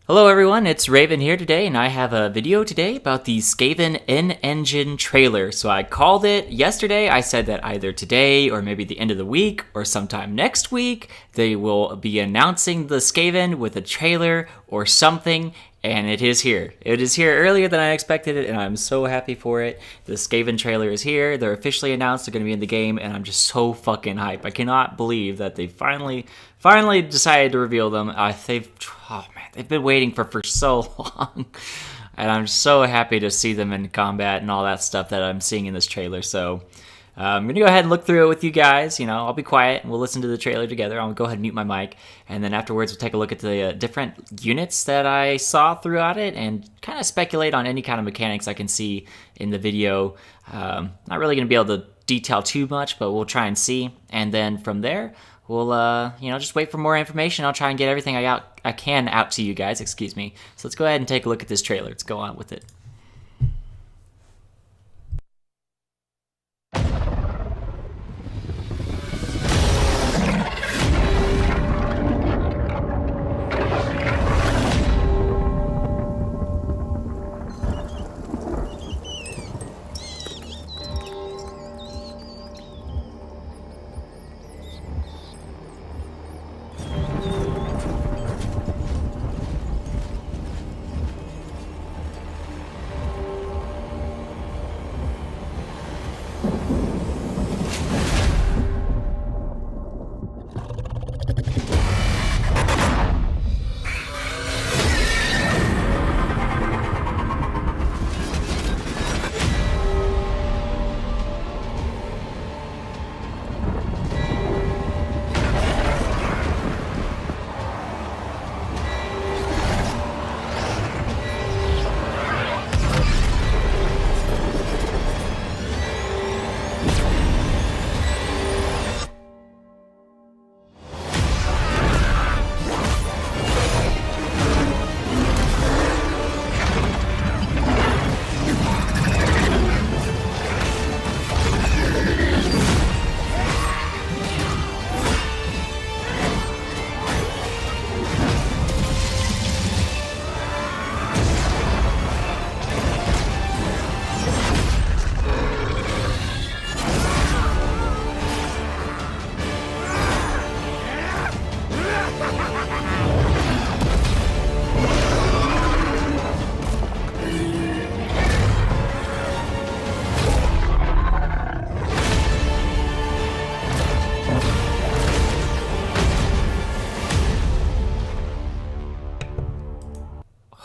Hello everyone, it's Raven here today, and I have a video today about the Skaven in-engine trailer. So I called it yesterday. I said that either today or maybe the end of the week or sometime next week, they will be announcing the Skaven with a trailer or something, and it is here. It is here earlier than I expected it, and I'm so happy for it. The Skaven trailer is here. They're officially announced. They're going to be in the game, and I'm just so fucking hyped. I cannot believe that they finally decided to reveal them. They've been waiting for so long, and I'm so happy to see them in combat and all that stuff that I'm seeing in this trailer. So I'm gonna go ahead and look through it with you guys. I'll be quiet and we'll listen to the trailer together. I'll go ahead and mute my mic, and then afterwards we'll take a look at the different units that I saw throughout it and kind of speculate on any kind of mechanics I can see in the video. Not really gonna be able to detail too much, but we'll try and see, and then from there we'll just wait for more information. I'll try and get everything I can out to you guys. Excuse me. So let's go ahead and take a look at this trailer. Let's go on with it.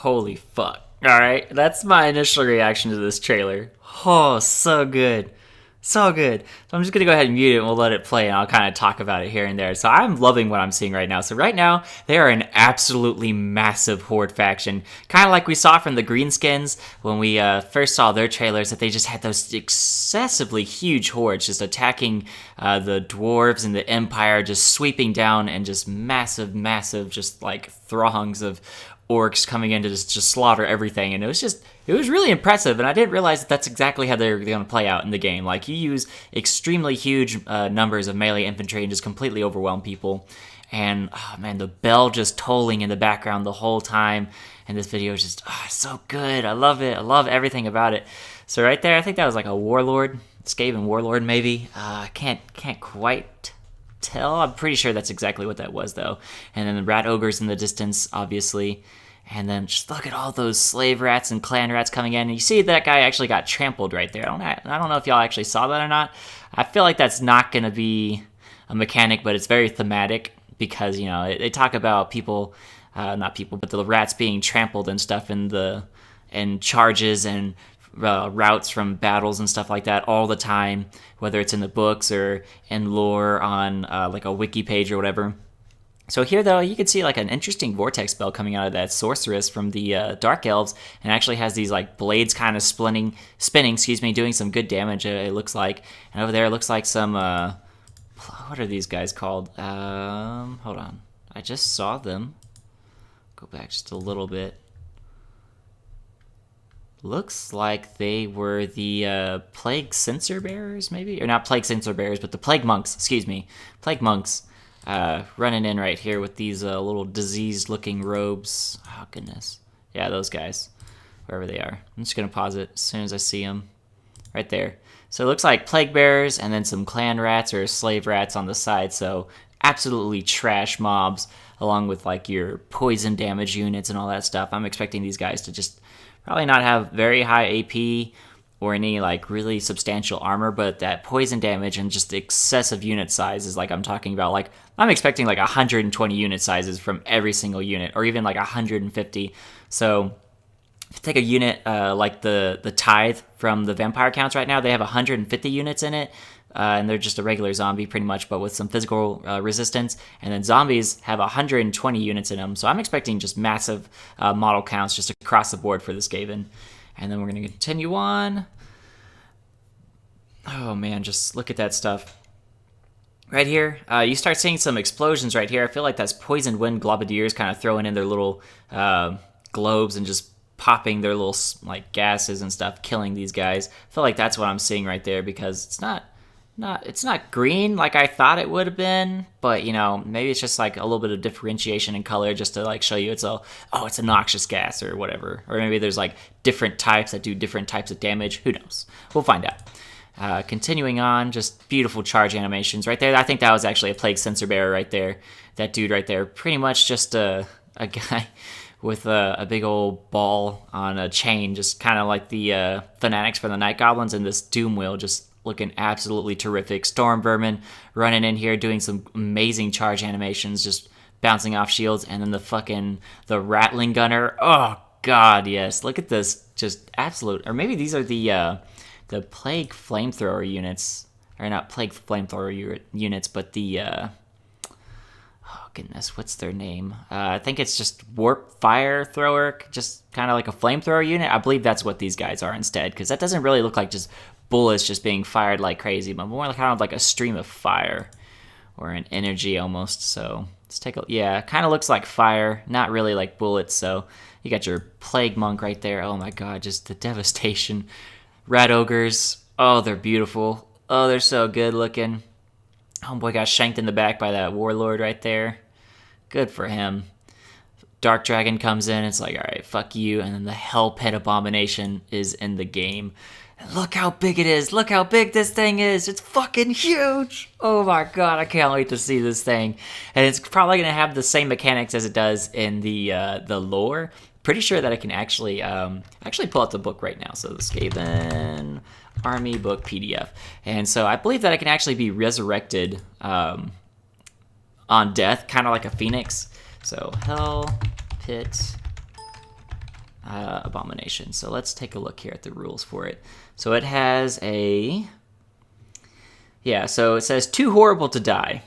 Holy fuck. Alright, that's my initial reaction to this trailer. Oh, so good. So good. So I'm just going to go ahead and mute it and we'll let it play, and I'll kind of talk about it here and there. So I'm loving what I'm seeing right now. So right now, they are an absolutely massive Horde faction. Kind of like we saw from the Greenskins when we first saw their trailers, that they just had those excessively huge hordes just attacking the dwarves and the Empire, just sweeping down, and just massive, just like throngs of orcs coming in to just slaughter everything. And it was really impressive, and I didn't realize that that's exactly how they're going to play out in the game. Like, you use extremely huge numbers of melee infantry and just completely overwhelm people. And oh man, the bell just tolling in the background the whole time, and this video is just so good. I love it. I love everything about it. So right there, I think that was like a warlord, Skaven warlord maybe. I can't quite tell. I'm pretty sure that's exactly what that was though. And then the rat ogres in the distance, obviously. And then just look at all those slave rats and clan rats coming in. And you see that guy actually got trampled right there. I don't know if y'all actually saw that or not. I feel like that's not going to be a mechanic, but it's very thematic because, they talk about people, not people, but the rats being trampled and stuff in charges and routes from battles and stuff like that all the time, whether it's in the books or in lore on like a wiki page or whatever. So here, though, you can see like an interesting vortex spell coming out of that sorceress from the Dark Elves, and actually has these like blades kind of spinning, doing some good damage, it looks like. And over there, it looks like some, what are these guys called? Hold on. I just saw them. Go back just a little bit. Looks like they were the Plague Censer Bearers, maybe? Or not Plague Censer Bearers, but the Plague Monks, excuse me. Plague Monks. running in right here with these little diseased-looking robes. Oh, goodness. Yeah, those guys, wherever they are. I'm just going to pause it as soon as I see them. Right there. So it looks like plague bearers and then some clan rats or slave rats on the side. So absolutely trash mobs, along with like your poison damage units and all that stuff. I'm expecting these guys to just probably not have very high AP or any like really substantial armor, but that poison damage and just excessive unit size is like I'm talking about. Like I'm expecting like 120 unit sizes from every single unit, or even like 150. So if you take a unit like the Tithe from the Vampire Counts right now, they have 150 units in it, and they're just a regular zombie pretty much, but with some physical resistance. And then zombies have 120 units in them, so I'm expecting just massive model counts just across the board for this Skaven. And then we're going to continue on. Oh man, just look at that stuff. Right here, you start seeing some explosions right here. I feel like that's Poisoned Wind Globadiers kind of throwing in their little globes and just popping their little like gases and stuff, killing these guys. I feel like that's what I'm seeing right there, because it's not green like I thought it would have been, but you know, maybe it's just like a little bit of differentiation in color just to like show you it's a noxious gas or whatever, or maybe there's like different types that do different types of damage. Who knows? We'll find out. Continuing on, just beautiful charge animations right there. I think that was actually a Plague Sensor Bearer right there. That dude right there, pretty much just a guy with a big old ball on a chain, just kind of like the Fanatics from the Night Goblins, and this Doom Wheel just looking absolutely terrific. Storm Vermin running in here doing some amazing charge animations, just bouncing off shields, and then the Rattling Gunner. Oh god, yes. Look at this, just absolute. Or maybe these are the Plague Flamethrower units, or not Plague Flamethrower units, but the oh goodness, what's their name? I think it's just Warp Fire Thrower, just kind of like a flamethrower unit. I believe that's what these guys are instead, because that doesn't really look like just bullets just being fired like crazy, but more kind of like a stream of fire or an energy almost. So let's take a, yeah, kind of looks like fire, not really like bullets. So you got your Plague Monk right there. Oh my god, just the devastation. Rat Ogres, oh, they're beautiful. Oh, they're so good looking. Homeboy got shanked in the back by that Warlord right there. Good for him. Dark Dragon comes in, it's like, alright, fuck you. And then the Hell Pit Abomination is in the game. And look how big it is. Look how big this thing is. It's fucking huge. Oh my god, I can't wait to see this thing. And it's probably going to have the same mechanics as it does in the lore. Pretty sure that I can actually pull out the book right now. So the Skaven Army book PDF. And so I believe that I can actually be resurrected on death, kind of like a phoenix. So Hell Pit Abomination. So let's take a look here at the rules for it. So it has so it says too horrible to die.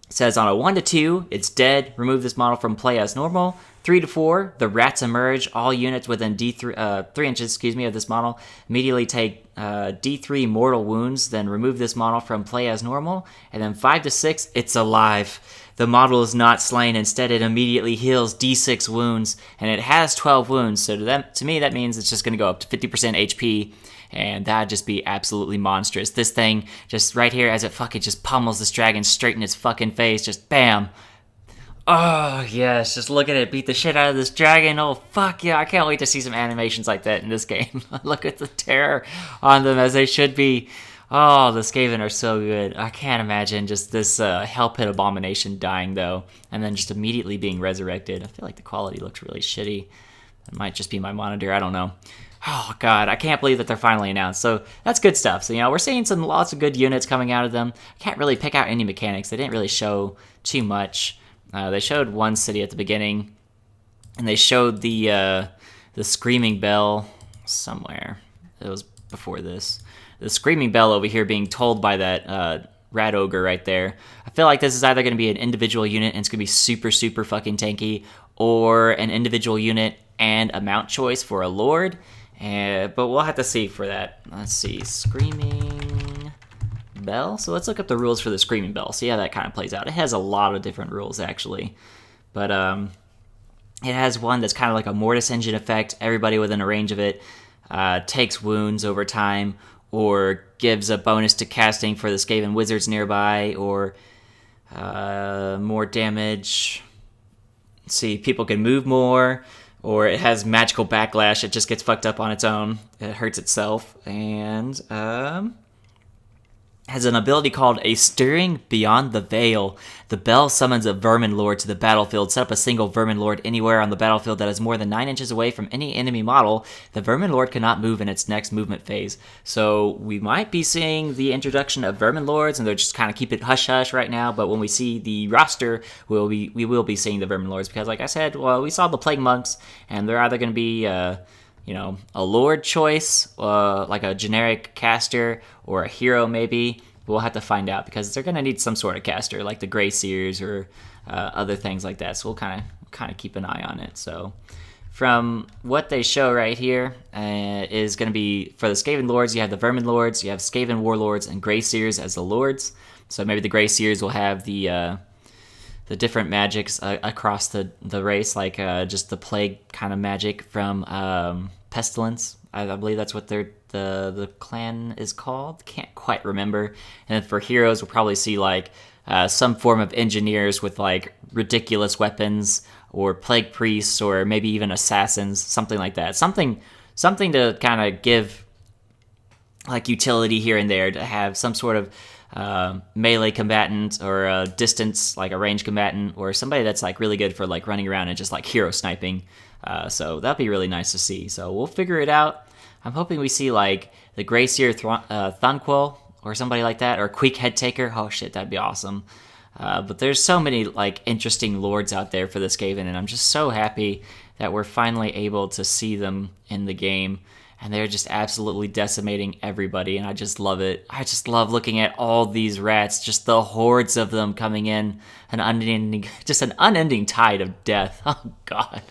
It says on a 1 to 2, it's dead. Remove this model from play as normal. 3 to 4, the rats emerge. All units within 3 inches, of this model immediately take D3 mortal wounds. Then remove this model from play as normal. And then 5 to 6, it's alive. The model is not slain. Instead, it immediately heals D6 wounds, and it has 12 wounds. So to me, that means it's just going to go up to 50% HP. And that'd just be absolutely monstrous. This thing, just right here, as it fucking just pummels this dragon straight in its fucking face, just bam. Oh, yes, just look at it, beat the shit out of this dragon. Oh, fuck yeah, I can't wait to see some animations like that in this game. Look at the terror on them, as they should be. Oh, the Skaven are so good. I can't imagine just this Hell Pit Abomination dying, though, and then just immediately being resurrected. I feel like the quality looks really shitty. It might just be my monitor, I don't know. Oh god, I can't believe that they're finally announced. So that's good stuff. So, we're seeing lots of good units coming out of them. I can't really pick out any mechanics. They didn't really show too much. They showed one city at the beginning, and they showed the Screaming Bell somewhere. It was before this. The Screaming Bell over here being told by that Rat Ogre right there. I feel like this is either going to be an individual unit and it's going to be super, super fucking tanky, or an individual unit and a mount choice for a Lord. But we'll have to see for that. Let's see, Screaming Bell. So let's look up the rules for the Screaming Bell, see how that kind of plays out. It has a lot of different rules, actually. But it has one that's kind of like a Mortis Engine effect. Everybody within a range of it takes wounds over time, or gives a bonus to casting for the Skaven Wizards nearby, or More damage. Let's see, people can move more, or it has magical backlash. It just gets fucked up on its own. It hurts itself, and has an ability called a Stirring Beyond the Veil. The bell summons a Vermin Lord to the battlefield. Set up a single Vermin Lord anywhere on the battlefield that is more than 9 inches away from any enemy model. The Vermin Lord cannot move in its next movement phase. So we might be seeing the introduction of Vermin Lords, and they're just kind of keep it hush-hush right now, but when we see the roster, we will be seeing the Vermin Lords, because like I said, well, we saw the Plague Monks, and they're either going to be a Lord choice, like a generic caster, or a hero maybe. We'll have to find out, because they're going to need some sort of caster, like the Grey Seers or other things like that. So we'll kind of keep an eye on it. So from what they show right here is going to be, for the Skaven Lords, you have the Vermin Lords, you have Skaven Warlords, and Grey Seers as the Lords. So maybe the Grey Seers will have the different magics across the race, like just the plague kind of magic from Pestilence. I believe that's what the clan is called. Can't quite remember. And then for heroes, we'll probably see like some form of engineers with like ridiculous weapons, or plague priests, or maybe even assassins, something like that. Something to kind of give like utility here and there, to have some sort of melee combatant, or a distance, like a range combatant, or somebody that's like really good for like running around and just like hero sniping. So that'd be really nice to see. So we'll figure it out. I'm hoping we see like the Grey Seer Thunquil, or somebody like that, or Queek Head Taker. Oh shit, that'd be awesome. But there's so many like interesting lords out there for the Skaven, and I'm just so happy that we're finally able to see them in the game. And they're just absolutely decimating everybody, and I just love it. I just love looking at all these rats, just the hordes of them coming in, an unending tide of death. Oh god.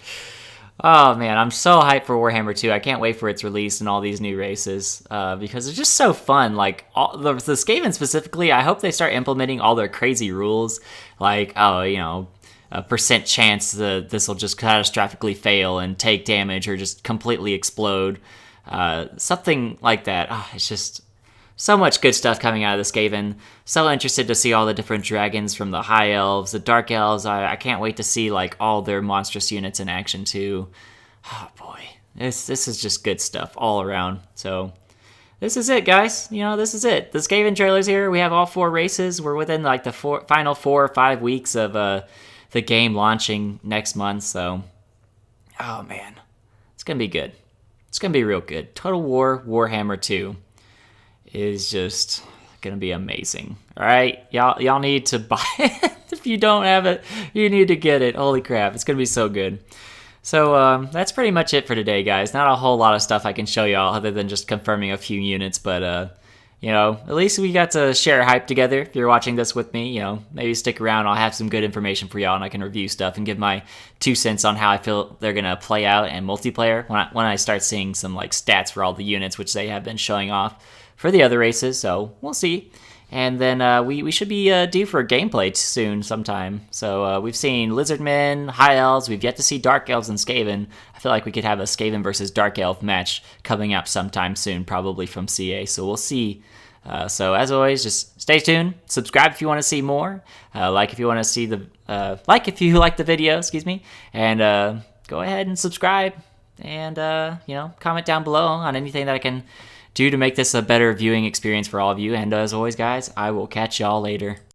Oh man, I'm so hyped for Warhammer 2. I can't wait for its release and all these new races, because it's just so fun. Like the Skaven specifically, I hope they start implementing all their crazy rules, like a percent chance that this will just catastrophically fail and take damage, or just completely explode. Something like that. It's just so much good stuff coming out of the Skaven. So interested to see all the different dragons from the High Elves, the Dark Elves. I can't wait to see like all their monstrous units in action too. Oh boy, this is just good stuff all around. So this is it, guys. This is it. The Skaven trailer's here. We have all 4 races. We're within like the final 4 or 5 weeks of the game launching next month. So, oh man, it's gonna be good. It's going to be real good. Total War Warhammer 2 is just going to be amazing. All right? Y'all need to buy it. If you don't have it, you need to get it. Holy crap. It's going to be so good. So that's pretty much it for today, guys. Not a whole lot of stuff I can show y'all other than just confirming a few units, but at least we got to share hype together. If you're watching this with me, maybe stick around. I'll have some good information for y'all, and I can review stuff and give my 2 cents on how I feel they're going to play out in multiplayer when I start seeing some like stats for all the units, which they have been showing off for the other races. So we'll see. And then we should be due for a gameplay soon sometime. So we've seen Lizardmen, High Elves. We've yet to see Dark Elves and Skaven. I feel like we could have a Skaven versus Dark Elf match coming up sometime soon, probably from CA. So we'll see. So as always, just stay tuned. Subscribe if you want to see more. Like if you want to see if you like the video, excuse me. And go ahead and subscribe. And comment down below on anything that I can do to make this a better viewing experience for all of you. And as always, guys, I will catch y'all later.